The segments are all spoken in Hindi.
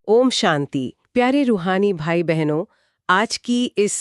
ओम शांति। प्यारे रूहानी भाई बहनों, आज की इस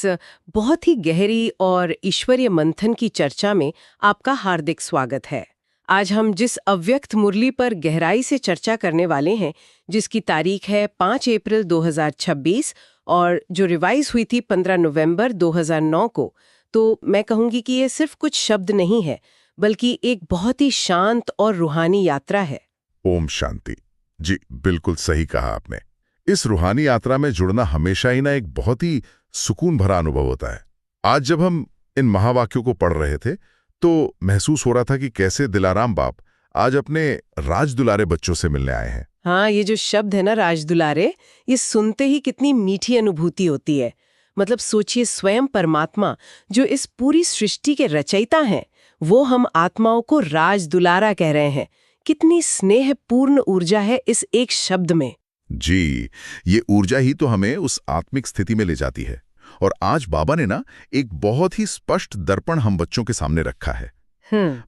बहुत ही गहरी और ईश्वरीय मंथन की चर्चा में आपका हार्दिक स्वागत है। आज हम जिस अव्यक्त मुरली पर गहराई से चर्चा करने वाले हैं, जिसकी तारीख है 5 अप्रैल 2026 और जो रिवाइज हुई थी 15 नवंबर 2009 को, तो मैं कहूँगी कि ये सिर्फ कुछ शब्द नहीं है, बल्कि एक बहुत ही शांत और रूहानी यात्रा है। ओम शांति। जी, बिल्कुल सही कहा आपने। इस रूहानी यात्रा में जुड़ना हमेशा ही एक बहुत ही सुकून भरा अनुभव होता है। आज जब हम इन महावाक्यों को पढ़ रहे थे तो महसूस हो रहा था कि कैसे दिलाराम बाप आज अपने राज दुलारे बच्चों से मिलने आए हैं। हाँ, ये जो शब्द है ना, राज दुलारे, ये सुनते ही कितनी मीठी अनुभूति होती है। मतलब सोचिए, स्वयं परमात्मा जो इस पूरी सृष्टि के रचयिता हैं, वो हम आत्माओं को राज दुलारा कह रहे हैं। कितनी स्नेहपूर्ण ऊर्जा है इस एक शब्द में। जी, ये ऊर्जा ही तो हमें उस आत्मिक स्थिति में ले जाती है। और आज बाबा ने एक बहुत ही स्पष्ट दर्पण हम बच्चों के सामने रखा है।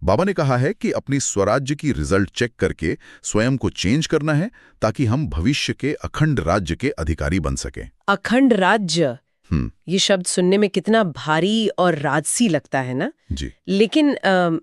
बाबा ने कहा है कि अपनी स्वराज्य की रिजल्ट चेक करके स्वयं को चेंज करना है, ताकि हम भविष्य के अखंड राज्य के अधिकारी बन सकें। अखंड राज्य, ये शब्द सुनने में कितना भारी और राजसी लगता है ना। जी। लेकिन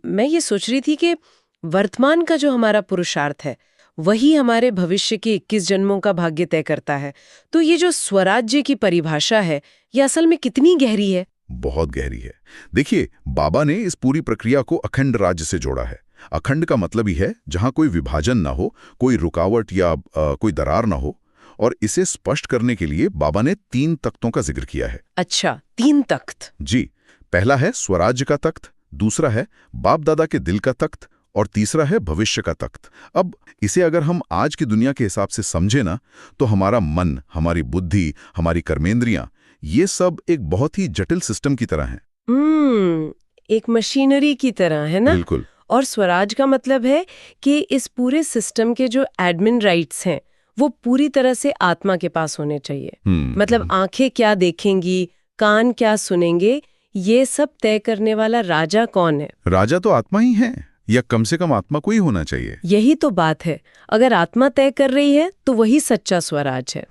मैं ये सोच रही थी कि वर्तमान का जो हमारा पुरुषार्थ है, वही हमारे भविष्य के 21 जन्मों का भाग्य तय करता है। तो ये जो स्वराज्य की परिभाषा है, ये असल में कितनी गहरी है? बहुत गहरी है। देखिए, बाबा ने इस पूरी प्रक्रिया को अखंड राज्य से जोड़ा है। अखंड का मतलब ही है जहां कोई विभाजन ना हो, कोई रुकावट या कोई दरार ना हो। और इसे स्पष्ट करने के लिए बाबा ने 3 तख्तों का जिक्र किया है। अच्छा, 3 तख्त? जी। पहला है स्वराज्य का तख्त, दूसरा है बाप दादा के दिल का तख्त, और तीसरा है भविष्य का तख्त। अब इसे अगर हम आज की दुनिया के हिसाब से समझे ना, तो हमारा मन, हमारी बुद्धि, हमारी कर्मेंद्रियां, ये सब एक बहुत ही जटिल सिस्टम की तरह हैं। एक मशीनरी की तरह है ना। बिल्कुल। और स्वराज का मतलब है कि इस पूरे सिस्टम के जो एडमिन राइट्स हैं, वो पूरी तरह से आत्मा के पास होने चाहिए। मतलब आंखें क्या देखेंगी, कान क्या सुनेंगे, ये सब तय करने वाला राजा कौन है? राजा तो आत्मा ही है, या कम से कम आत्मा को ही होना चाहिए। यही तो बात है। अगर आत्मा तय कर रही है तो वही सच्चा स्वराज है।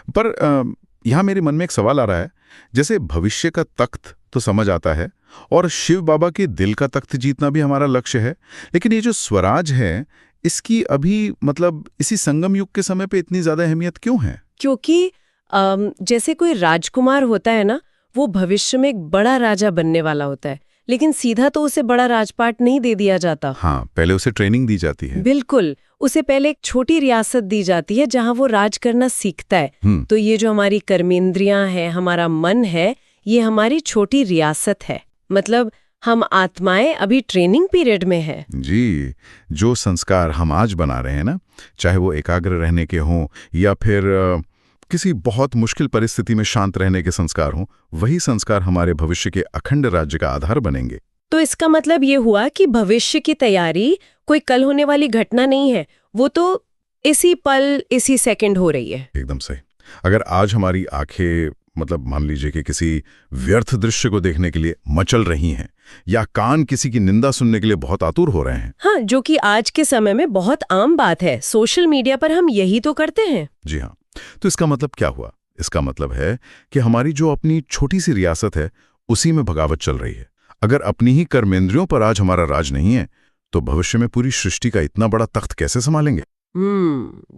पर यहाँ मेरे मन में एक सवाल आ रहा है। जैसे भविष्य का तख्त तो समझ आता है, और शिव बाबा के दिल का तख्त जीतना भी हमारा लक्ष्य है, लेकिन ये जो स्वराज है, इसकी अभी मतलब इसी संगम युग के समय पे इतनी ज्यादा अहमियत क्यों है? क्योंकि जैसे कोई राजकुमार होता है ना, वो भविष्य में एक बड़ा राजा बनने वाला होता है, लेकिन सीधा तो उसे बड़ा राजपाट नहीं दे दिया जाता। हाँ, पहले उसे ट्रेनिंग दी जाती है। बिल्कुल, उसे पहले एक छोटी रियासत दी जाती है जहां वो राज करना सीखता है। तो ये जो हमारी कर्मेंद्रियां हैं, हमारा मन है, ये हमारी छोटी रियासत है। मतलब हम आत्माएं अभी ट्रेनिंग पीरियड में है। जी, जो संस्कार हम आज बना रहे हैं ना, चाहे वो एकाग्र रहने के हों या फिर किसी बहुत मुश्किल परिस्थिति में शांत रहने के संस्कार हों, वही संस्कार हमारे भविष्य के अखंड राज्य का आधार बनेंगे। तो इसका मतलब ये हुआ कि भविष्य की तैयारी कोई कल होने वाली घटना नहीं है, वो तो इसी पल, इसी सेकंड हो रही है। एकदम सही। अगर आज हमारी आंखें मतलब मान लीजिए कि किसी व्यर्थ दृश्य को देखने के लिए मचल रही हैं, या कान किसी की निंदा सुनने के लिए बहुत आतुर हो रहे हैं। हाँ, जो कि आज के समय में बहुत आम बात है। सोशल मीडिया पर हम यही तो करते हैं। जी हाँ। तो इसका मतलब क्या हुआ? इसका मतलब है कि हमारी जो अपनी छोटी सी रियासत है, उसी में बगावत चल रही है। अगर अपनी ही कर्मेंद्रियों पर आज हमारा राज नहीं है, तो भविष्य में पूरी सृष्टि का इतना बड़ा तख्त कैसे संभालेंगे?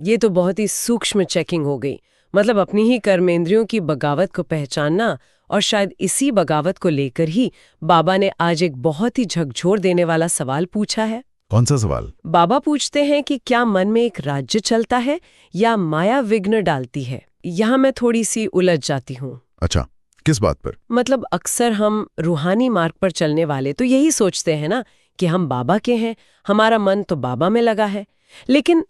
ये तो बहुत ही सूक्ष्म चेकिंग हो गई। मतलब अपनी ही कर्मेंद्रियों की बगावत को पहचानना, और शायद इसी बगावत को लेकर ही बाबा ने आज एक बहुत ही झकझोर देने वाला सवाल पूछा है। कौन सा सवाल? बाबा पूछते हैं कि क्या मन में एक राज्य चलता है या माया विघ्न डालती है? यहाँ मैं थोड़ी सी उलझ जाती हूँ। अच्छा, किस बात पर? मतलब अक्सर हम रूहानी मार्ग पर चलने वाले तो यही सोचते हैं ना कि हम बाबा के हैं, हमारा मन तो बाबा में लगा है। लेकिन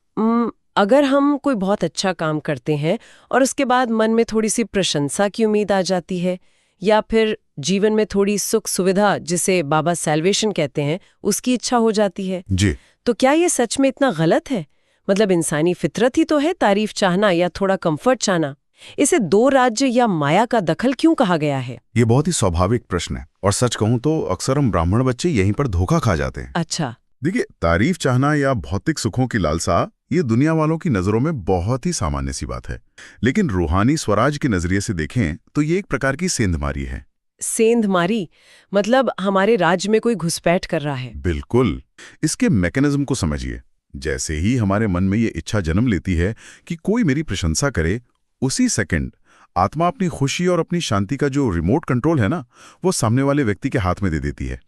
अगर हम कोई बहुत अच्छा काम करते हैं और उसके बाद मन में थोड़ी सी प्रशंसा की उम्मीद आ जाती है, या फिर जीवन में थोड़ी सुख सुविधा, जिसे बाबा सैल्वेशन कहते हैं, उसकी इच्छा हो जाती है जी, तो क्या ये सच में इतना गलत है? मतलब इंसानी फितरत ही तो है तारीफ चाहना या थोड़ा कंफर्ट चाहना। इसे 2 राज्य या माया का दखल क्यों कहा गया है? ये बहुत ही स्वाभाविक प्रश्न है, और सच कहूं तो अक्सर हम ब्राह्मण बच्चे यहीं पर धोखा खा जाते हैं। अच्छा। देखिए, तारीफ चाहना या भौतिक सुखों की लालसा ये दुनिया वालों की नजरों में बहुत ही सामान्य सी बात है, लेकिन रूहानी स्वराज के नजरिए से देखें तो ये एक प्रकार की सेंधमारी है। सेंधमारी मतलब हमारे राज्य में कोई घुसपैठ कर रहा है। बिल्कुल। इसके मैकेनिज्म को समझिए। जैसे ही हमारे मन में ये इच्छा जन्म लेती है कि कोई मेरी प्रशंसा करे, उसी सेकंड आत्मा अपनी खुशी और अपनी शांति का जो रिमोट कंट्रोल है ना, वो सामने वाले व्यक्ति के हाथ में दे देती है।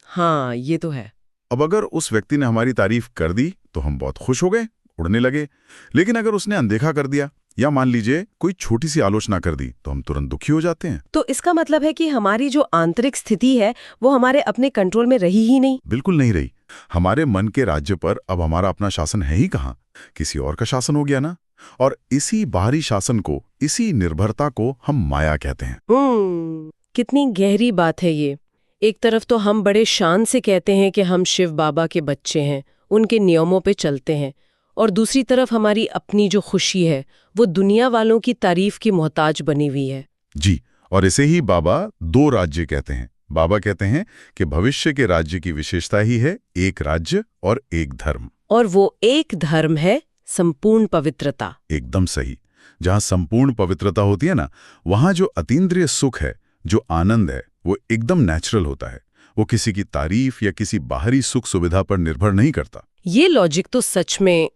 हाँ, ये तो है। अब अगर उस व्यक्ति ने हमारी तारीफ कर दी तो हम बहुत खुश हो गए, उड़ने लगे। लेकिन अगर उसने अनदेखा कर दिया या मान लीजिए कोई छोटी सी आलोचना कर दी तो हम तुरंत दुखी हो जाते हैं। तो इसका मतलब है कि हमारी जो आंतरिक स्थिति है वो हमारे अपने कंट्रोल में रही ही नहीं। बिल्कुल नहीं रही। हमारे मन के राज्य पर अब हमारा अपना शासन है ही कहाँ, किसी और का शासन हो गया ना। और इसी बाहरी शासन को, इसी निर्भरता को हम माया कहते हैं। कितनी गहरी बात है ये। एक तरफ तो हम बड़े शान से कहते हैं कि हम शिव बाबा के बच्चे हैं, उनके नियमों पे चलते हैं, और दूसरी तरफ हमारी अपनी जो खुशी है वो दुनिया वालों की तारीफ की मोहताज बनी हुई है। जी, और इसे ही बाबा दो राज्य कहते हैं। बाबा कहते हैं कि भविष्य के राज्य की विशेषता ही है एक राज्य और एक धर्म। और वो एक धर्म है संपूर्ण पवित्रता। एकदम सही। जहां संपूर्ण पवित्रता होती है ना, वहां जो अतीन्द्रिय सुख है, जो आनंद है, वो एकदम नेचुरल होता है। वो किसी की तारीफ या किसी बाहरी सुख सुविधा पर निर्भर नहीं करता। ये लॉजिक तो सच में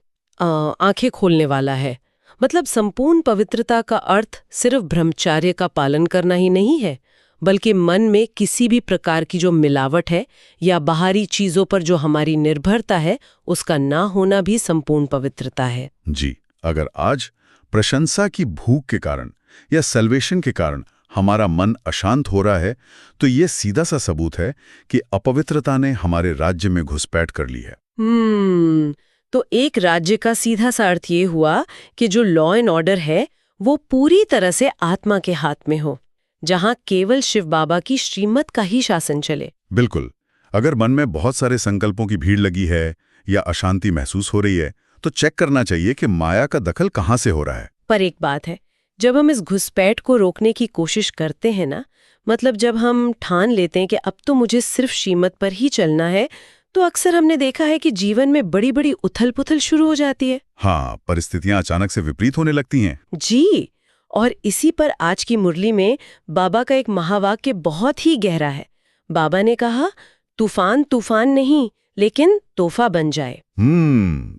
आंखें खोलने वाला है। मतलब संपूर्ण पवित्रता का अर्थ सिर्फ ब्रह्मचर्य का पालन करना ही नहीं है, बल्कि मन में किसी भी प्रकार की जो मिलावट है या बाहरी चीजों पर जो हमारी निर्भरता है, उसका ना होना भी संपूर्ण पवित्रता है। जी, अगर आज प्रशंसा की भूख के कारण या सल्वेशन के कारण हमारा मन अशांत हो रहा है, तो ये सीधा सा सबूत है कि अपवित्रता ने हमारे राज्य में घुसपैठ कर ली है। तो एक राज्य का सीधा सा अर्थ ये हुआ कि जो लॉ एंड ऑर्डर है वो पूरी तरह से आत्मा के हाथ में हो, जहां केवल शिव बाबा की श्रीमत का ही शासन चले। बिल्कुल। अगर मन में बहुत सारे संकल्पों की भीड़ लगी है या अशांति महसूस हो रही है, तो चेक करना चाहिए कि माया का दखल कहां से हो रहा है। पर एक बात है, जब हम इस घुसपैठ को रोकने की कोशिश करते हैं ना, मतलब जब हम ठान लेते हैं कि अब तो मुझे सिर्फ श्रीमत पर ही चलना है, तो अक्सर हमने देखा है कि जीवन में बड़ी बड़ी उथल-पुथल शुरू हो जाती है। हाँ, परिस्थितियां अचानक से विपरीत होने लगती हैं। जी, और इसी पर आज की मुरली में बाबा का एक महावाक्य बहुत ही गहरा है। बाबा ने कहा, तूफान तूफान नहीं, लेकिन तोहफा बन जाए।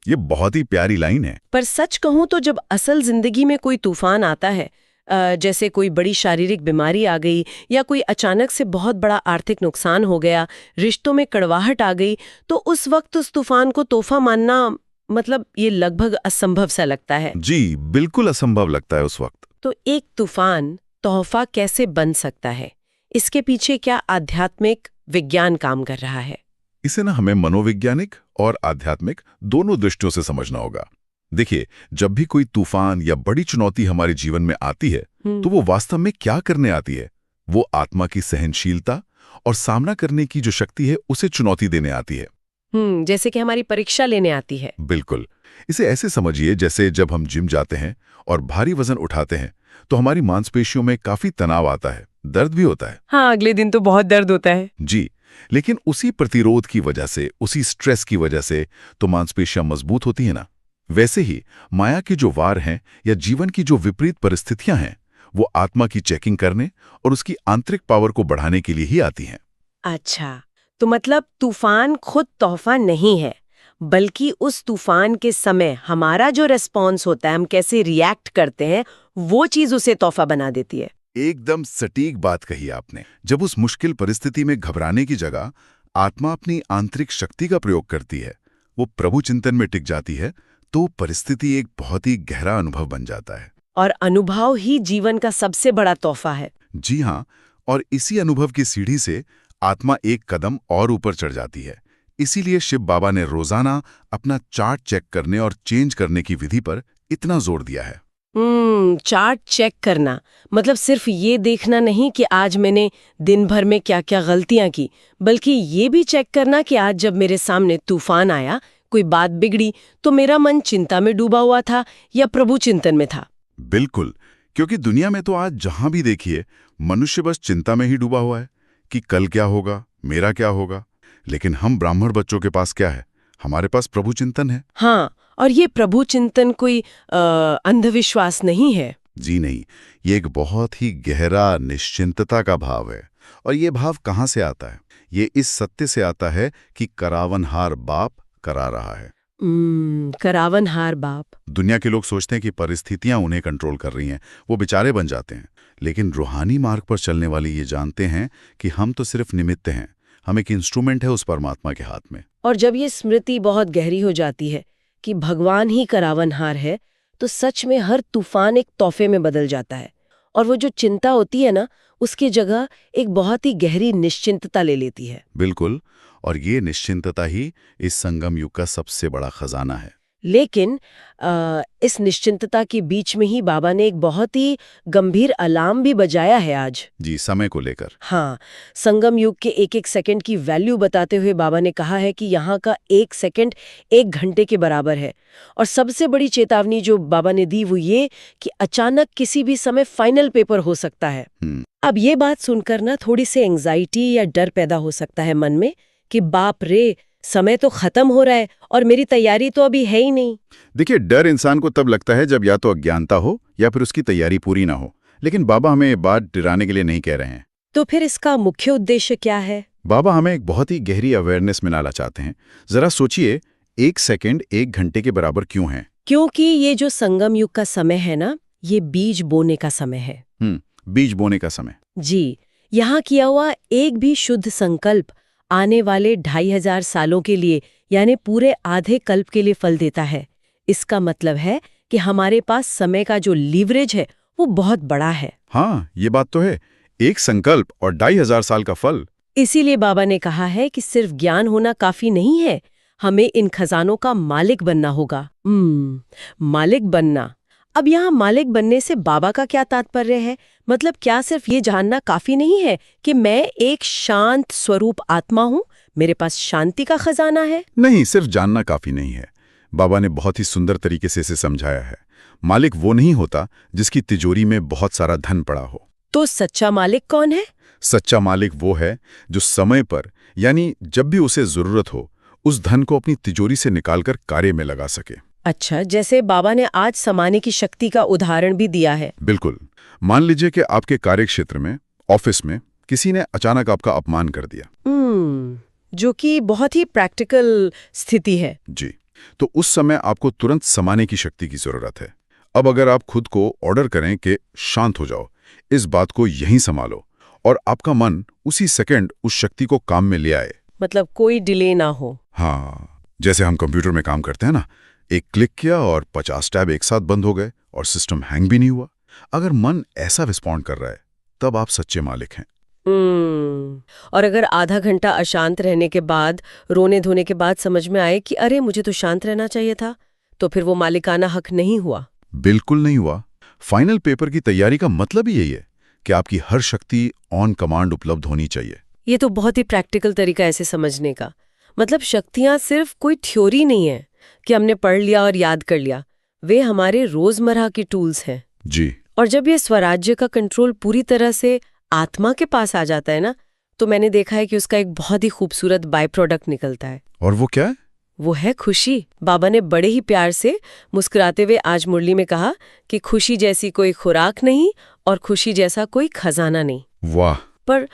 ये बहुत ही प्यारी लाइन है। पर सच कहूं तो जब असल जिंदगी में कोई तूफान आता है, जैसे कोई बड़ी शारीरिक बीमारी आ गई या कोई अचानक से बहुत बड़ा आर्थिक नुकसान हो गया, रिश्तों में कड़वाहट आ गई, तो उस वक्त उस तूफान को तोहफा मानना मतलब ये लगभग असंभव सा लगता है। जी, बिल्कुल असंभव लगता है उस वक्त। तो एक तूफान तोहफा कैसे बन सकता है? इसके पीछे क्या आध्यात्मिक विज्ञान काम कर रहा है? इसे ना हमें मनोवैज्ञानिक और आध्यात्मिक दोनों दृष्टियों से समझना होगा। देखिए, जब भी कोई तूफान या बड़ी चुनौती हमारे जीवन में आती है, तो वो वास्तव में क्या करने आती है? वो आत्मा की सहनशीलता और सामना करने की जो शक्ति है, उसे चुनौती देने आती है। जैसे कि हमारी परीक्षा लेने आती है। बिल्कुल। इसे ऐसे समझिए जैसे जब हम जिम जाते हैं और भारी वजन उठाते हैं, तो हमारी मांसपेशियों में काफी तनाव आता है, दर्द भी होता है। हाँ, अगले दिन तो बहुत दर्द होता है। जी, लेकिन उसी प्रतिरोध की वजह से, उसी स्ट्रेस की वजह से तो मांसपेशियां मजबूत होती है ना। वैसे ही माया के जो वार हैं या जीवन की जो विपरीत परिस्थितियां हैं, वो आत्मा की चेकिंग करने और उसकी आंतरिक पावर को बढ़ाने के लिए ही आती हैं। अच्छा, तो मतलब तूफान खुद तोहफा नहीं है, बल्कि उस तूफान के समय हमारा जो रिस्पॉन्स होता है, हम कैसे रिएक्ट करते हैं, वो चीज उसे तोहफा बना देती है। एकदम सटीक बात कही आपने। जब उस मुश्किल परिस्थिति में घबराने की जगह आत्मा अपनी आंतरिक शक्ति का प्रयोग करती है, वो प्रभु चिंतन में टिक जाती है, तो परिस्थिति एक बहुत ही गहरा अनुभव बन जाता है। और अनुभव ही जीवन का सबसे बड़ा तोहफा है। जी हाँ, और इसी अनुभव की सीढ़ी से आत्मा एक कदम और ऊपर चढ़ जाती है। इसीलिए शिव बाबा ने रोजाना अपना चार्ट चेक करने और चेंज करने की विधि पर इतना जोर दिया है। चार्ट चेक करना मतलब सिर्फ ये देखना नहीं कि आज मैंने दिन भर में क्या क्या गलतियां की, बल्कि ये भी चेक करना कि आज जब मेरे सामने तूफान आया, कोई बात बिगड़ी, तो मेरा मन चिंता में डूबा हुआ था या प्रभु चिंतन में था। बिल्कुल, क्योंकि दुनिया में तो आज जहां भी देखिए मनुष्य बस चिंता में ही डूबा हुआ है कि कल क्या होगा, मेरा क्या होगा। लेकिन हम ब्राह्मण बच्चों के पास क्या है? हमारे पास प्रभु चिंतन है। हाँ, और ये प्रभु चिंतन कोई अंधविश्वास नहीं है। जी नहीं, ये एक बहुत ही गहरा निश्चिंतता का भाव है। और ये भाव कहाँ से आता है? ये इस सत्य से आता है कि करावनहार बाप करा रहा है। करावनहार बाप। दुनिया के लोग सोचते हैं कि परिस्थितियां उन्हें कंट्रोल कर रही हैं, वो बेचारे बन जाते हैं। लेकिन रूहानी मार्ग पर चलने वाले ये जानते हैं कि हम तो सिर्फ निमित्त हैं, हम एक इंस्ट्रूमेंट है उस परमात्मा के हाथ में। और जब ये स्मृति बहुत गहरी हो जाती है कि भगवान ही करावनहार है, तो सच में हर तूफान एक तोहफे में बदल जाता है। और वो जो चिंता होती है ना, उसकी जगह एक बहुत ही गहरी निश्चिंतता ले लेती है। बिल्कुल, और ये निश्चिंतता ही इस संगम युग का सबसे बड़ा खजाना है। लेकिन इस निश्चिंतता के बीच में ही बाबा ने एक बहुत ही गंभीर अलार्म भी बजाया है आज। जी, समय को लेकर। हाँ, संगम युग के एक एक सेकंड की वैल्यू बताते हुए बाबा ने कहा है कि यहाँ का एक सेकंड 1 घंटे के बराबर है। और सबसे बड़ी चेतावनी जो बाबा ने दी वो ये कि अचानक किसी भी समय फाइनल पेपर हो सकता है। अब ये बात सुनकर ना थोड़ी सी एंग्जाइटी या डर पैदा हो सकता है मन में कि बाप रे, समय तो खत्म हो रहा है और मेरी तैयारी तो अभी है ही नहीं। देखिए, डर इंसान को तब लगता है जब या तो अज्ञानता हो या फिर उसकी तैयारी पूरी ना हो। लेकिन बाबा हमें ये बात डराने के लिए नहीं कह रहे हैं। तो फिर इसका मुख्य उद्देश्य क्या है? बाबा हमें एक बहुत ही गहरी अवेयरनेस में डालना चाहते हैं। जरा सोचिए, 1 सेकंड 1 घंटे के बराबर क्यों है? क्योंकि ये जो संगम युग का समय है ना, ये बीज बोने का समय है। बीज बोने का समय। जी, यहाँ किया हुआ एक भी शुद्ध संकल्प आने वाले 2500 सालों के लिए यानी पूरे आधे कल्प के लिए फल देता है। इसका मतलब है कि हमारे पास समय का जो लीवरेज है वो बहुत बड़ा है। हाँ, ये बात तो है। एक संकल्प और 2500 साल का फल। इसीलिए बाबा ने कहा है कि सिर्फ ज्ञान होना काफी नहीं है, हमें इन खजानों का मालिक बनना होगा। मालिक बनना। अब यहाँ मालिक बनने से बाबा का क्या तात्पर्य है? मतलब क्या सिर्फ ये जानना काफी नहीं है कि मैं एक शांत स्वरूप आत्मा हूँ, मेरे पास शांति का खजाना है? नहीं, सिर्फ जानना काफी नहीं है। बाबा ने बहुत ही सुंदर तरीके से इसे समझाया है। मालिक वो नहीं होता जिसकी तिजोरी में बहुत सारा धन पड़ा हो। तो सच्चा मालिक कौन है? सच्चा मालिक वो है जो समय पर, यानी जब भी उसे जरूरत हो, उस धन को अपनी तिजोरी से निकालकर कार्य में लगा सके। अच्छा, जैसे बाबा ने आज समाने की शक्ति का उदाहरण भी दिया है। बिल्कुल। मान लीजिए कि आपके कार्य क्षेत्र में, ऑफिस में किसी ने अचानक आपका अपमान कर दिया। जो कि बहुत ही प्रैक्टिकल स्थिति है। जी, तो उस समय आपको तुरंत समाने की शक्ति की जरूरत है। अब अगर आप खुद को ऑर्डर करें कि शांत हो जाओ, इस बात को यहीं संभालो, और आपका मन उसी सेकंड उस शक्ति को काम में ले आए। मतलब कोई डिले ना हो। हाँ, जैसे हम कंप्यूटर में काम करते हैं ना, एक क्लिक किया और 50 टैब एक साथ बंद हो गए और सिस्टम हैंग भी नहीं हुआ। अगर मन ऐसा रिस्पॉन्ड कर रहा है, तब आप सच्चे मालिक हैं। और अगर आधा घंटा अशांत रहने के बाद, रोने धोने के बाद समझ में आए कि अरे मुझे तो शांत रहना चाहिए था, तो फिर वो मालिकाना हक नहीं हुआ। बिल्कुल नहीं हुआ। फाइनल पेपर की तैयारी का मतलब ही यही है कि आपकी हर शक्ति ऑन कमांड उपलब्ध होनी चाहिए। ये तो बहुत ही प्रैक्टिकल तरीका है इसे समझने का। मतलब शक्तियां सिर्फ कोई थ्योरी नहीं है कि हमने पढ़ लिया और याद कर लिया, वे हमारे रोजमर्रा के टूल्स हैं। जी। और जब ये स्वराज्य का कंट्रोल पूरी तरह से आत्मा के पास आ जाता है ना, तो मैंने देखा है कि उसका एक बहुत ही खूबसूरत बाय प्रोडक्ट निकलता है। और वो क्या है? वो है खुशी। बाबा ने बड़े ही प्यार से मुस्कुराते हुए आज मुरली में कहा कि खुशी जैसी कोई खुराक नहीं और खुशी जैसा कोई खजाना नहीं। वाह। पर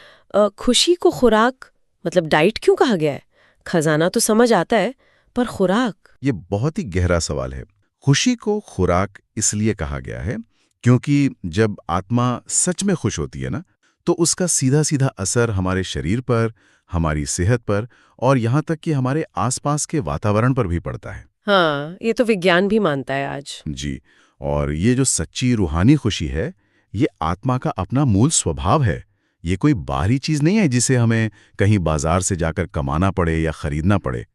खुशी को खुराक मतलब डाइट क्यों कहा गया है? खजाना तो समझ आता है, पर खुराक? ये बहुत ही गहरा सवाल है। खुशी को खुराक इसलिए कहा गया है क्योंकि जब आत्मा सच में खुश होती है ना, तो उसका सीधा सीधा असर हमारे शरीर पर, हमारी सेहत पर और यहाँ तक कि हमारे आसपास के वातावरण पर भी पड़ता है। हाँ, ये तो विज्ञान भी मानता है आज। जी, और ये जो सच्ची रूहानी खुशी है, ये आत्मा का अपना मूल स्वभाव है। ये कोई बाहरी चीज नहीं है जिसे हमें कहीं बाजार से जाकर कमाना पड़े या खरीदना पड़े।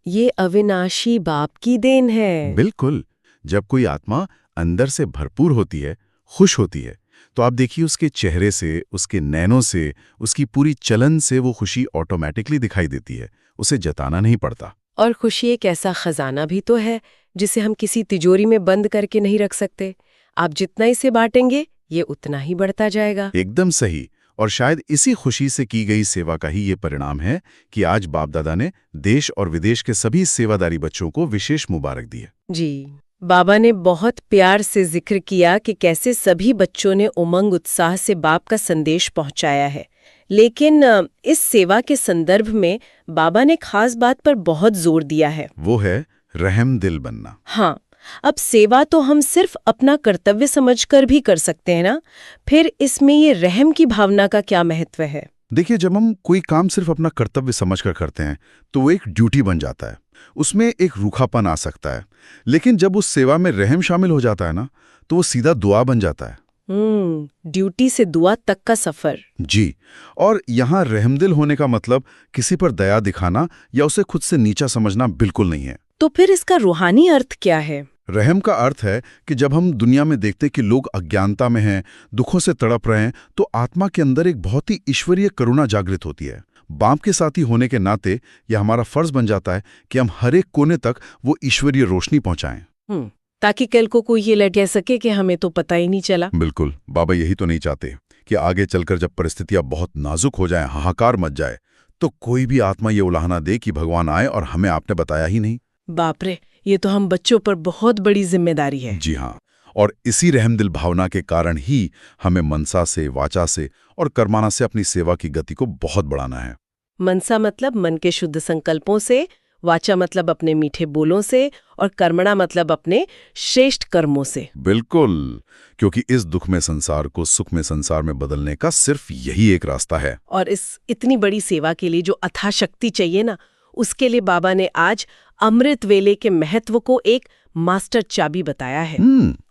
ये अविनाशी बाप की देन है। बिल्कुल। जब कोई आत्मा अंदर से भरपूर होती है, खुश होती है, तो आप देखिए उसके चेहरे से, उसके नैनों से, उसकी पूरी चलन से वो खुशी ऑटोमेटिकली दिखाई देती है। उसे जताना नहीं पड़ता। और खुशी एक ऐसा खजाना भी तो है जिसे हम किसी तिजोरी में बंद करके नहीं रख सकते। आप जितना इसे बांटेंगे, ये उतना ही बढ़ता जाएगा। एकदम सही। और शायद इसी खुशी से की गई सेवा का ही ये परिणाम है कि आज बाप दादा ने देश और विदेश के सभी सेवादारी बच्चों को विशेष मुबारक दी है। जी, बाबा ने बहुत प्यार से जिक्र किया कि कैसे सभी बच्चों ने उमंग उत्साह से बाप का संदेश पहुंचाया है। लेकिन इस सेवा के संदर्भ में बाबा ने खास बात पर बहुत जोर दिया है, वो है रहम दिल बनना। हाँ, अब सेवा तो हम सिर्फ अपना कर्तव्य समझकर भी कर सकते हैं ना, फिर इसमें ये रहम की भावना का क्या महत्व है? देखिए, जब हम कोई काम सिर्फ अपना कर्तव्य समझकर करते हैं तो वो एक ड्यूटी बन जाता है, उसमें एक रूखापन आ सकता है। लेकिन जब उस सेवा में रहम शामिल हो जाता है ना, तो वो सीधा दुआ बन जाता है। ड्यूटी से दुआ तक का सफर। जी, और यहाँ रहमदिल होने का मतलब किसी पर दया दिखाना या उसे खुद से नीचा समझना बिल्कुल नहीं है। तो फिर इसका रूहानी अर्थ क्या है? रहम का अर्थ है कि जब हम दुनिया में देखते कि लोग अज्ञानता में हैं, दुखों से तड़प रहे हैं, तो आत्मा के अंदर एक बहुत ही ईश्वरीय करुणा जागृत होती है। बाप के साथी होने के नाते यह हमारा फर्ज बन जाता है कि हम हर एक कोने तक वो ईश्वरीय रोशनी पहुंचाएं। ताकि कल को कोई ये लट सके कि हमें तो पता ही नहीं चला। बिल्कुल, बाबा यही तो नहीं चाहते कि आगे चलकर जब परिस्थितियां बहुत नाजुक हो जाएं, हाहाकार मच जाए, तो कोई भी आत्मा ये उलाहना दे कि भगवान आए और हमें आपने बताया ही नहीं। बाप रे, ये तो हम बच्चों पर बहुत बड़ी जिम्मेदारी है। जी हाँ, और इसी रहमदिल भावना के कारण ही हमें मनसा से, वाचा से और कर्माना से अपनी सेवा की गति को बहुत बढ़ाना है। मनसा मतलब मन के शुद्ध संकल्पों से, वाचा मतलब अपने मीठे बोलों से, और कर्मणा मतलब अपने श्रेष्ठ कर्मों से। बिल्कुल, क्योंकि इस दुख में संसार को सुख में संसार में बदलने का सिर्फ यही एक रास्ता है। और इस इतनी बड़ी सेवा के लिए जो अथाह शक्ति चाहिए ना, उसके लिए बाबा ने आज अमृत वेले के महत्व को एक मास्टर चाबी बताया है।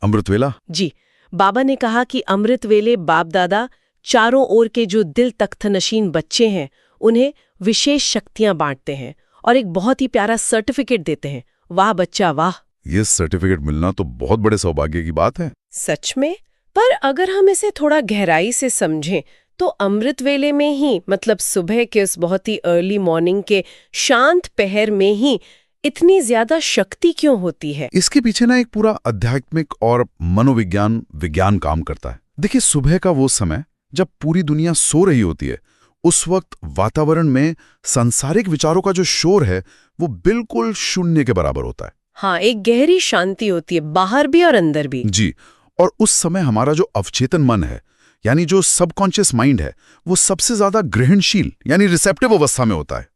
अमृत वेला? जी, बाबा ने कहा कि अमृत वेले बाप दादा चारों ओर के जो दिल तख्त नशीन बच्चे हैं उन्हें विशेष शक्तियां बांटते हैं और एक बहुत ही प्यारा सर्टिफिकेट देते हैं। वाह बच्चा वाह! ये सर्टिफिकेट मिलना तो बहुत बड़े सौभाग्य की बात है। सच में? पर अगर हम इसे थोड़ा गहराई से समझें तो अमृत वेले में ही, मतलब सुबह के उस बहुत ही अर्ली मॉर्निंग के शांत पहर में ही इतनी ज्यादा शक्ति क्यों होती है? इसके पीछे ना एक पूरा आध्यात्मिक और विज्ञान काम करता है। देखिए, सुबह का वो समय जब पूरी दुनिया सो रही होती है, उस वक्त वातावरण में सांसारिक विचारों का जो शोर है वो बिल्कुल शून्य के बराबर होता है। हाँ, एक गहरी शांति होती है, बाहर भी और अंदर भी। जी, और उस समय हमारा जो अवचेतन मन है, यानी जो सबकॉन्शियस माइंड है, वो सबसे ज्यादा ग्रहणशील यानी रिसेप्टिव अवस्था में होता है।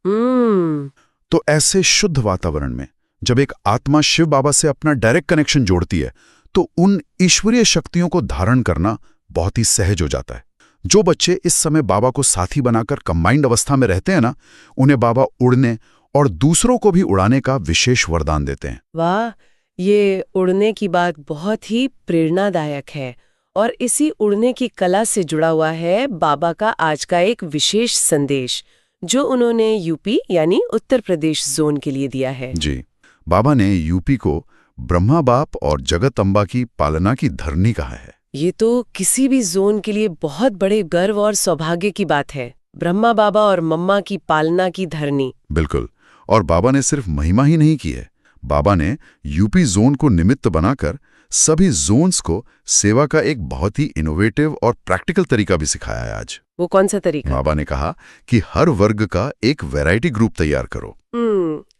तो ऐसे शुद्ध वातावरण में जब एक आत्मा शिव बाबा से अपना डायरेक्ट कनेक्शन जोड़ती है, तो उन ईश्वरीय शक्तियों को धारण करना बहुत ही सहज हो जाता है। जो बच्चे इस समय बाबा को साथी बनाकर कंबाइंड अवस्था में रहते हैं ना, उन्हें बाबा उड़ने और दूसरों को भी उड़ाने का विशेष वरदान देते हैं। वाह, ये उड़ने की बात बहुत ही प्रेरणादायक है और इसी उड़ने की कला से जुड़ा हुआ है बाबा का आज का एक विशेष संदेश जो उन्होंने यूपी यानी उत्तर प्रदेश जोन के लिए दिया है। जी, बाबा ने यूपी को ब्रह्मा बाप और जगत अम्बा की पालना की धरनी कहा है। ये तो किसी भी जोन के लिए बहुत बड़े गर्व और सौभाग्य की बात है। ब्रह्मा बाबा और मम्मा की पालना की धरनी। बिल्कुल, और बाबा ने सिर्फ महिमा ही नहीं की है, बाबा ने यूपी जोन को निमित्त बनाकर सभी जोन्स को सेवा का एक बहुत ही इनोवेटिव और प्रैक्टिकल तरीका भी सिखाया है आज। वो कौन सा तरीका? बाबा ने कहा कि हर वर्ग का एक वैरायटी ग्रुप तैयार करो।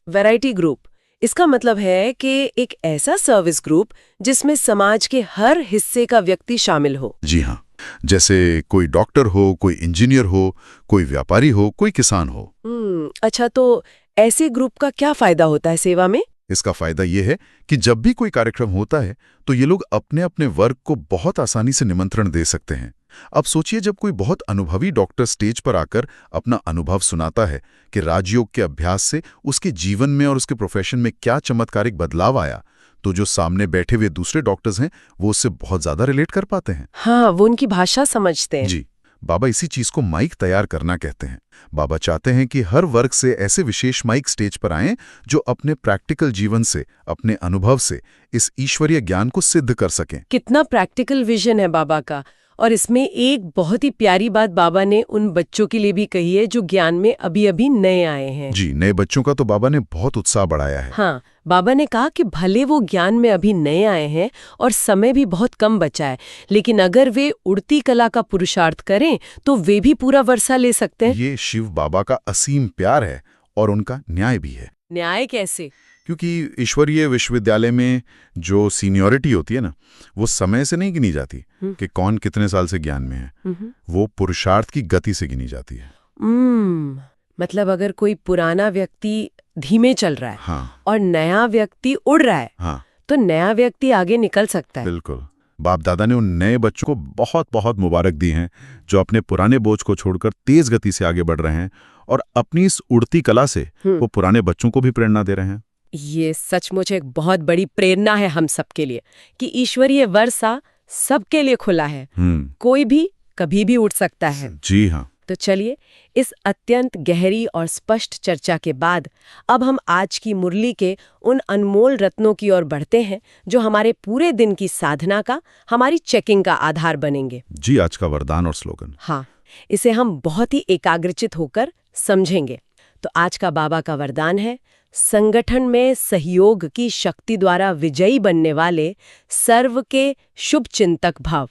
वैरायटी ग्रुप, इसका मतलब है कि एक ऐसा सर्विस ग्रुप जिसमें समाज के हर हिस्से का व्यक्ति शामिल हो। जी हाँ, जैसे कोई डॉक्टर हो, कोई इंजीनियर हो, कोई व्यापारी हो, कोई किसान हो। अच्छा, तो ऐसे ग्रुप का क्या फायदा होता है सेवा में? इसका फायदा ये है कि जब भी कोई कार्यक्रम होता है तो ये लोग अपने अपने वर्ग को बहुत आसानी से निमंत्रण दे सकते हैं। अब सोचिए, जब कोई बहुत अनुभवी डॉक्टर स्टेज पर आकर अपना अनुभव सुनाता है कि राजयोग के अभ्यास से उसके जीवन में और उसके प्रोफेशन में क्या चमत्कारिक बदलाव आया, तो जो सामने बैठे हुए दूसरे डॉक्टर्स हैं वो उससे बहुत ज्यादा रिलेट कर पाते हैं। हाँ, वो उनकी भाषा समझते हैं। जी, बाबा इसी चीज को माइक तैयार करना कहते हैं। बाबा चाहते हैं कि हर वर्ग से ऐसे विशेष माइक स्टेज पर आएं जो अपने प्रैक्टिकल जीवन से, अपने अनुभव से इस ईश्वरीय ज्ञान को सिद्ध कर सकें। कितना प्रैक्टिकल विजन है बाबा का। और इसमें एक बहुत ही प्यारी बात बाबा ने उन बच्चों के लिए भी कही है जो ज्ञान में अभी अभी नए आए हैं। जी, नए बच्चों का तो बाबा ने बहुत उत्साह बढ़ाया है। हाँ, बाबा ने कहा कि भले वो ज्ञान में अभी नए आए हैं और समय भी बहुत कम बचा है, लेकिन अगर वे उड़ती कला का पुरुषार्थ करें तो वे भी पूरा वर्षा ले सकते हैं। ये शिव बाबा का असीम प्यार है और उनका न्याय भी है। न्याय कैसे? क्योंकि ईश्वरीय विश्वविद्यालय में जो सीनियरिटी होती है ना, वो समय से नहीं गिनी जाती कि कौन कितने साल से ज्ञान में है, वो पुरुषार्थ की गति से गिनी जाती है। मतलब अगर कोई पुराना व्यक्ति धीमे चल रहा है, हाँ, और नया व्यक्ति उड़ रहा है, हाँ, तो नया व्यक्ति आगे निकल सकता है। बिल्कुल। बाप दादा ने उन नए बच्चों को बहुत बहुत मुबारक दी हैं जो अपने पुराने बोझ को छोड़कर तेज गति से आगे बढ़ रहे हैं और अपनी इस उड़ती कला से वो पुराने बच्चों को भी प्रेरणा दे रहे हैं। ये सचमुच एक बहुत बड़ी प्रेरणा है हम सबके लिए कि ईश्वरीय वर्षा सबके लिए खुला है, कोई भी कभी भी उठ सकता है। जी हाँ। तो चलिए, इस अत्यंत गहरी और स्पष्ट चर्चा के बाद अब हम आज की मुरली के उन अनमोल रत्नों की ओर बढ़ते हैं जो हमारे पूरे दिन की साधना का, हमारी चेकिंग का आधार बनेंगे। जी, आज का वरदान और स्लोगन। हाँ, इसे हम बहुत ही एकाग्रचित होकर समझेंगे। तो आज का बाबा का वरदान है, संगठन में सहयोग की शक्ति द्वारा विजयी बनने वाले सर्व के शुभ चिंतक भव।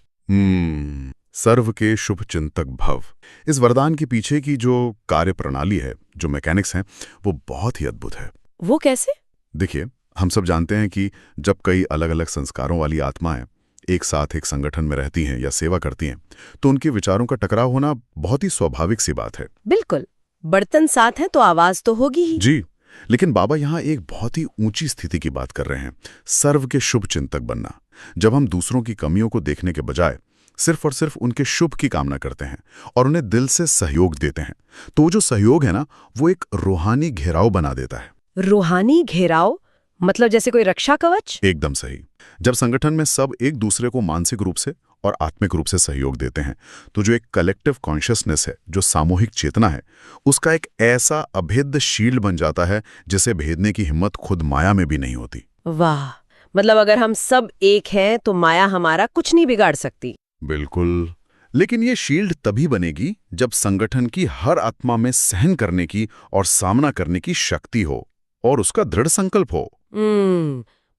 सर्व के शुभ चिंतक भव। इस वरदान के पीछे की जो कार्य प्रणाली है, जो मैकेनिक्स हैं, वो बहुत ही अद्भुत है। वो कैसे? देखिए, हम सब जानते हैं कि जब कई अलग अलग संस्कारों वाली आत्माएं एक साथ एक संगठन में रहती हैं या सेवा करती हैं, तो उनके विचारों का टकराव होना बहुत ही स्वाभाविक सी बात है। बिल्कुल, बर्तन साथ हैं तो आवाज तो होगी ही। जी, लेकिन बाबा यहाँ एक बहुत ही ऊंची स्थिति की बात कर रहे हैं, सर्व के शुभ चिंतक बनना। जब हम दूसरों की कमियों को देखने के बजाय सिर्फ और सिर्फ उनके शुभ की कामना करते हैं और उन्हें दिल से सहयोग देते हैं, तो वो जो सहयोग है ना, वो एक रूहानी घेराव बना देता है। रूहानी घेराव मतलब जैसे कोई रक्षा कवच? एकदम सही। जब संगठन में सब एक दूसरे को मानसिक रूप से और आत्मिक रूप से सहयोग देते हैं, तो जो एक कलेक्टिव कॉन्शियसनेस है, जो सामूहिक चेतना है, उसका एक ऐसा अभेद्य शील्ड बन जाता है जिसे भेदने की हिम्मत खुद माया में भी नहीं होती। वाह, मतलब अगर हम सब एक हैं तो माया हमारा कुछ नहीं बिगाड़ सकती। बिल्कुल, लेकिन ये शील्ड तभी बनेगी जब संगठन की हर आत्मा में सहन करने की और सामना करने की शक्ति हो और उसका दृढ़ संकल्प हो।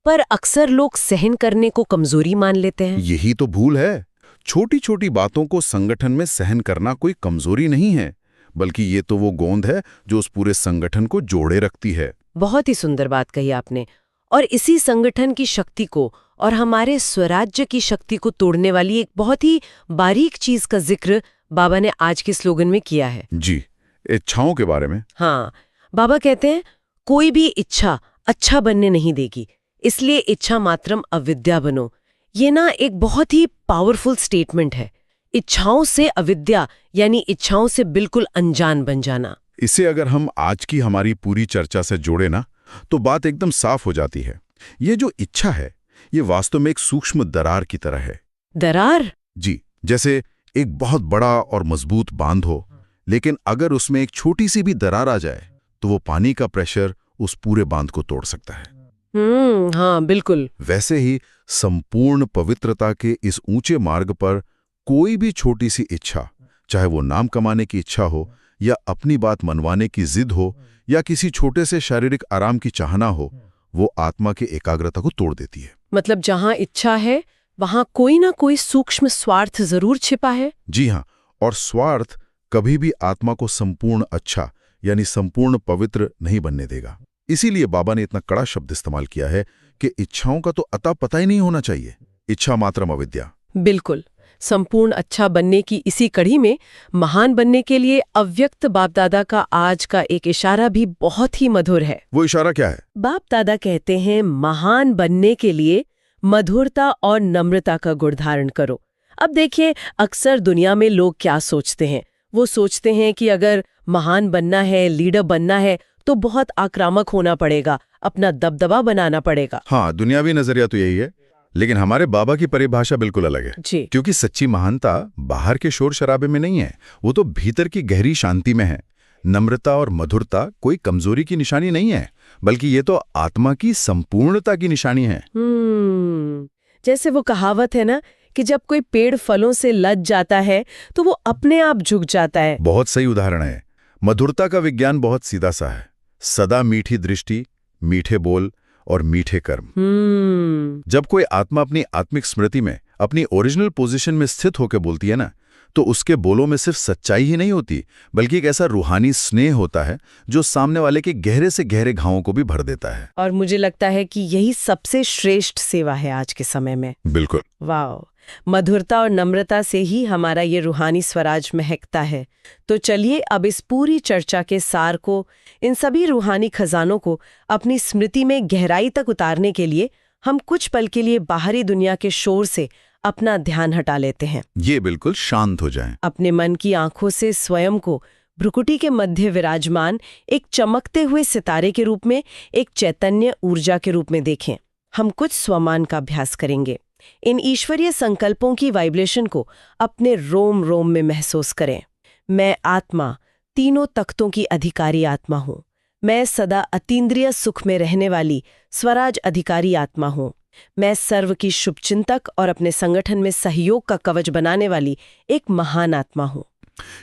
पर अक्सर लोग सहन करने को कमजोरी मान लेते हैं। यही तो भूल है। छोटी छोटी बातों को संगठन में सहन करना कोई कमजोरी नहीं है, बल्कि ये तो वो गोंद है जो उस पूरे संगठन को जोड़े रखती है। बहुत ही सुंदर बात कही आपने। और इसी संगठन की शक्ति को और हमारे स्वराज्य की शक्ति को तोड़ने वाली एक बहुत ही बारीक चीज का जिक्र बाबा ने आज के स्लोगन में किया है। जी, इच्छाओं के बारे में। हाँ, बाबा कहते हैं, कोई भी इच्छा अच्छा बनने नहीं देगी, इसलिए इच्छा मात्रम अविद्या बनो। ये ना एक बहुत ही पावरफुल स्टेटमेंट है। इच्छाओं से अविद्या यानी इच्छाओं से बिल्कुल अनजान बन जाना। इसे अगर हम आज की हमारी पूरी चर्चा से जोड़े ना, तो बात एकदम साफ हो जाती है। ये जो इच्छा है, ये वास्तव में एक सूक्ष्म दरार की तरह है। दरार? जी, जैसे एक बहुत बड़ा और मजबूत बांध हो, लेकिन अगर उसमें एक छोटी सी भी दरार आ जाए तो वो पानी का प्रेशर उस पूरे बांध को तोड़ सकता है। हाँ, बिल्कुल। वैसे ही संपूर्ण पवित्रता के इस ऊंचे मार्ग पर कोई भी छोटी सी इच्छा, चाहे वो नाम कमाने की इच्छा हो या अपनी बात मनवाने की जिद हो या किसी छोटे से शारीरिक आराम की चाहना हो, वो आत्मा की एकाग्रता को तोड़ देती है। मतलब जहां इच्छा है वहां कोई ना कोई सूक्ष्म स्वार्थ जरूर छिपा है। जी हाँ, और स्वार्थ कभी भी आत्मा को संपूर्ण अच्छा यानी संपूर्ण पवित्र नहीं बनने देगा। इसीलिए बाबा ने इतना कड़ा शब्द इस्तेमाल किया है कि इच्छाओं का तो अता पता ही नहीं होना चाहिए। इच्छा मात्रम अविद्या। बिल्कुल, संपूर्ण अच्छा बनने की इसी कड़ी में महान बनने के लिए अव्यक्त बाप दादा का आज का एक इशारा भी बहुत ही मधुर है। वो इशारा क्या है? बाप दादा कहते हैं, महान बनने के लिए मधुरता और नम्रता का गुण धारण करो। अब देखिए, अक्सर दुनिया में लोग क्या सोचते हैं। वो सोचते हैं कि अगर महान बनना है, लीडर बनना है, तो बहुत आक्रामक होना पड़ेगा, अपना दबदबा बनाना पड़ेगा। हाँ, दुनियावी नजरिया तो यही है, लेकिन हमारे बाबा की परिभाषा बिल्कुल अलग है। जी। क्योंकि सच्ची महानता बाहर के शोर शराबे में नहीं है, वो तो भीतर की गहरी शांति में है। नम्रता और मधुरता कोई कमजोरी की निशानी नहीं है, बल्कि ये तो आत्मा की संपूर्णता की निशानी है। जैसे वो कहावत है ना कि जब कोई पेड़ फलों से लद जाता है तो वो अपने आप झुक जाता है। बहुत सही उदाहरण है। मधुरता का विज्ञान बहुत सीधा सा है। सदा मीठी दृष्टि, मीठे बोल और मीठे कर्म। जब कोई आत्मा अपनी आत्मिक स्मृति में अपनी ओरिजिनल पोजीशन में स्थित होकर बोलती है ना, तो उसके बोलों में सिर्फ सच्चाई ही नहीं होती, बल्कि एक ऐसा रूहानी स्नेह होता है जो सामने वाले के गहरे से गहरे घावों को भी भर देता है। और मुझे लगता है कि यही सबसे श्रेष्ठ सेवा है आज के समय में। बिल्कुल। वाह, मधुरता और नम्रता से ही हमारा ये रूहानी स्वराज महकता है। तो चलिए अब इस पूरी चर्चा के सार को, इन सभी रूहानी खजानों को अपनी स्मृति में गहराई तक उतारने के लिए हम कुछ पल के लिए बाहरी दुनिया के शोर से अपना ध्यान हटा लेते हैं। ये बिल्कुल शांत हो जाएं। अपने मन की आंखों से स्वयं को भ्रुकुटी के मध्य विराजमान एक चमकते हुए सितारे के रूप में, एक चैतन्य ऊर्जा के रूप में देखें। हम कुछ स्वमान का अभ्यास करेंगे। इन ईश्वरीय संकल्पों की वाइब्रेशन को अपने रोम रोम में महसूस करें। मैं आत्मा, तीनों तख्तों की अधिकारी आत्मा हूँ। मैं सदा अतीन्द्रिय सुख में रहने वाली स्वराज अधिकारी आत्मा हूँ। मैं सर्व की शुभचिंतक और अपने संगठन में सहयोग का कवच बनाने वाली एक महान आत्मा हूँ।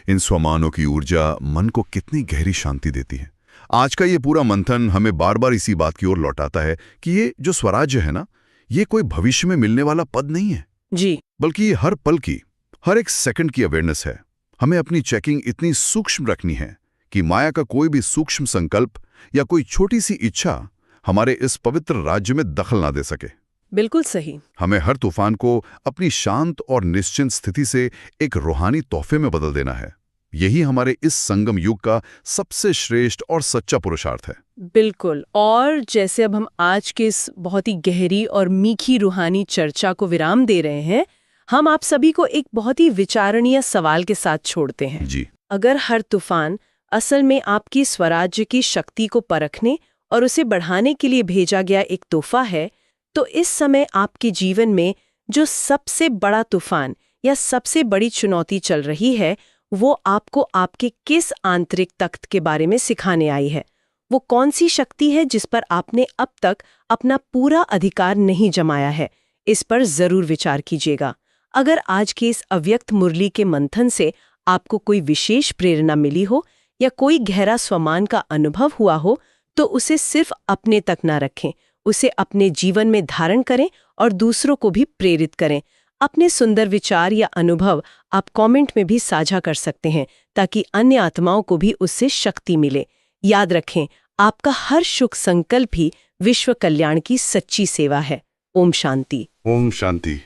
इन स्वमानों की ऊर्जा मन को कितनी गहरी शांति देती है। आज का ये पूरा मंथन हमें बार बार इसी बात की ओर लौटाता है कि ये जो स्वराज्य है ना, ये कोई भविष्य में मिलने वाला पद नहीं है जी, बल्कि ये हर पल की, हर एक सेकंड की अवेयरनेस है। हमें अपनी चेकिंग इतनी सूक्ष्म रखनी है कि माया का कोई भी सूक्ष्म संकल्प या कोई छोटी सी इच्छा हमारे इस पवित्र राज्य में दखल ना दे सके। बिल्कुल सही। हमें हर तूफान को अपनी शांत और निश्चिंत स्थिति से एक रूहानी तोहफे में बदल देना है। यही हमारे इस संगम युग का सबसे श्रेष्ठ और सच्चा पुरुषार्थ है। बिल्कुल। और जैसे अब हम आज के इस बहुत ही गहरी और मीठी रूहानी चर्चा को विराम दे रहे हैं, हम आप सभी को एक बहुत ही विचारणीय सवाल के साथ छोड़ते हैं। जी। अगर हर तूफान असल में आपकी स्वराज्य की शक्ति को परखने और उसे बढ़ाने के लिए भेजा गया एक तोहफा है, तो इस समय आपके जीवन में जो सबसे बड़ा तूफान या सबसे बड़ी चुनौती चल रही है, वो आपको आपके किस आंतरिक तख्त के बारे में सिखाने आई है? वो कौन सी शक्ति है जिस पर आपने अब तक अपना पूरा अधिकार नहीं जमाया है? इस पर जरूर विचार कीजिएगा। अगर आज के इस अव्यक्त मुरली के मंथन से आपको कोई विशेष प्रेरणा मिली हो या कोई गहरा स्वमान का अनुभव हुआ हो, तो उसे सिर्फ अपने तक ना रखें, उसे अपने जीवन में धारण करें और दूसरों को भी प्रेरित करें। अपने सुंदर विचार या अनुभव आप कमेंट में भी साझा कर सकते हैं, ताकि अन्य आत्माओं को भी उससे शक्ति मिले। याद रखें, आपका हर शुभ संकल्प ही विश्व कल्याण की सच्ची सेवा है। ओम शांति। ओम शांति।